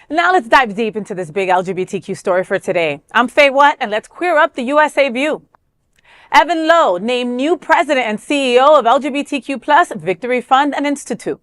Now let's dive deep into this big LGBTQ story for today. I'm Faye Watt, and let's queer up the USA view. Evan Lowe named new president and CEO of LGBTQ+ Victory Fund and Institute.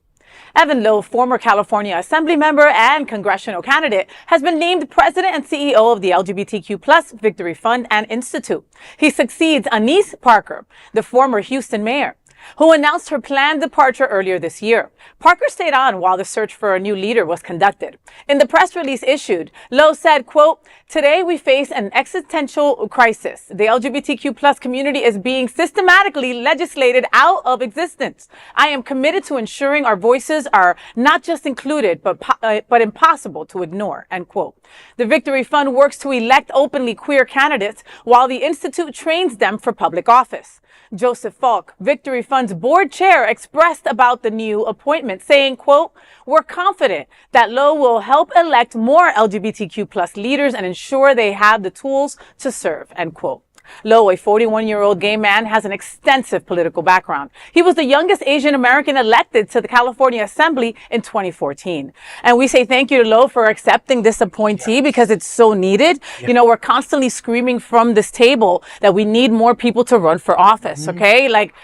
Evan Lowe, former California Assembly member and congressional candidate, has been named president and CEO of the LGBTQ+ Victory Fund and Institute. He succeeds Annise Parker, the former Houston mayor, who announced her planned departure earlier this year. Parker stayed on while the search for a new leader was conducted. In the press release issued, Lowe said, quote, "Today we face an existential crisis. The LGBTQ+ community is being systematically legislated out of existence. I am committed to ensuring our voices are not just included, but impossible to ignore," end quote. The Victory Fund works to elect openly queer candidates while the Institute trains them for public office. Joseph Falk, Victory Fund's board chair, expressed about the new appointment, saying, quote, "We're confident that Lowe will help elect more LGBTQ+ leaders and ensure they have the tools to serve," end quote. Lowe, a 41-year-old gay man, has an extensive political background. He was the youngest Asian American elected to the California Assembly in 2014. And we say thank you to Lowe for accepting this appointee because it's so needed. Yeah. You know, we're constantly screaming from this table that we need more people to run for office, okay? Like,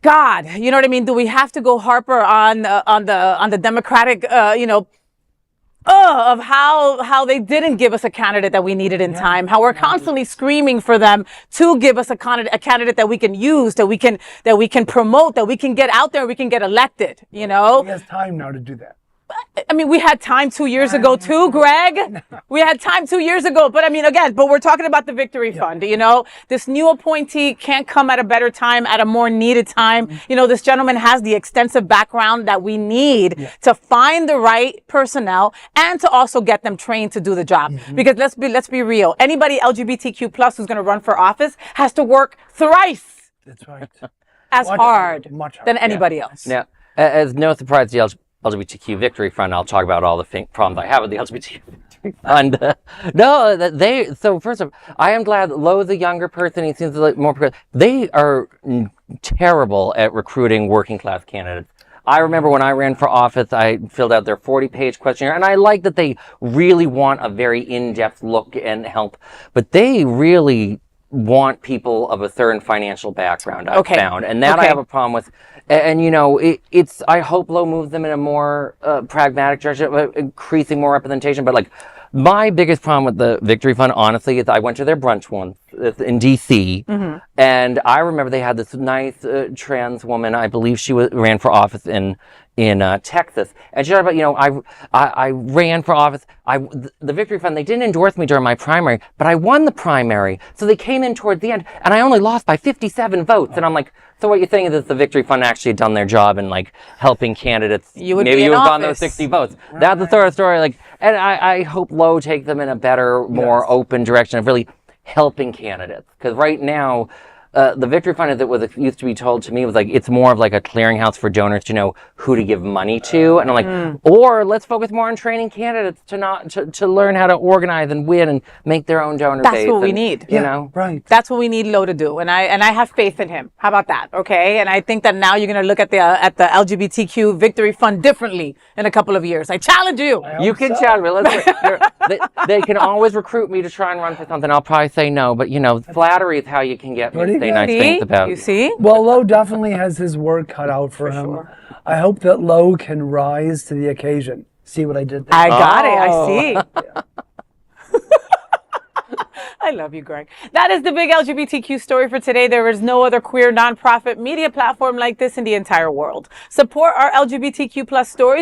God, you know what I mean? Do we have to go Harper on the Democratic, of how they didn't give us a candidate that we needed in time, how we're constantly screaming for them to give us a candidate that we can use, that we can promote, that we can get out there, we can get elected, you know? He has time now to do that. I mean, we had time 2 years ago too, Greg. We had time 2 years ago. But I mean, again, we're talking about the Victory Fund, you know. This new appointee can't come at a better time, at a more needed time. You know, this gentleman has the extensive background that we need to find the right personnel and to also get them trained to do the job. Because let's be real. Anybody LGBTQ+ who's going to run for office has to work thrice That's right. as hard much than anybody else. Now, as no surprise, the LGBTQ Victory Fund, I'll talk about all the problems I have with the LGBTQ Victory Fund. So first of all, I am glad Lowe's a younger person. He seems like more progressive. They are terrible at recruiting working class candidates. I remember when I ran for office, I filled out their 40-page questionnaire, and I like that they really want a very in-depth look and help, but they really want people of a certain financial background, I've found. And that I have a problem with. And you know, I hope Lowe moves them in a more pragmatic direction, increasing more representation. But like, my biggest problem with the Victory Fund, honestly, is I went to their brunch once in D.C. And I remember they had this nice trans woman, I believe she ran for office in Texas, and she talked about, you know, I ran for office. The Victory Fund, they didn't endorse me during my primary, but I won the primary, so they came in towards the end, and I only lost by 57 votes. And I'm like, so what you're saying is that the Victory Fund actually had done their job in like helping candidates? Maybe you would have gotten those 60 votes. That's the sort of story. Like, and I hope Lowe takes them in a better, more open direction of really helping candidates, because right now, the Victory Fund, as it used to be told to me, was like, it's more of like a clearinghouse for donors to know who to give money to. And I'm like, or let's focus more on training candidates to learn how to organize and win and make their own donor base. That's what we need. Yeah, you know? Right. That's what we need Lowe to do. And I have faith in him. How about that? Okay. And I think that now you're going to look at the LGBTQ Victory Fund differently in a couple of years. I challenge you. You can challenge me. They can always recruit me to try and run for something. I'll probably say no, but you know, flattery is how you can get me to say nice things about. You see? Well, Lowe definitely has his work cut out for him. Sure. I hope that Lowe can rise to the occasion. See what I did there? I got it. I see. I love you, Greg. That is the big LGBTQ story for today. There is no other queer nonprofit media platform like this in the entire world. Support our LGBTQ+ stories.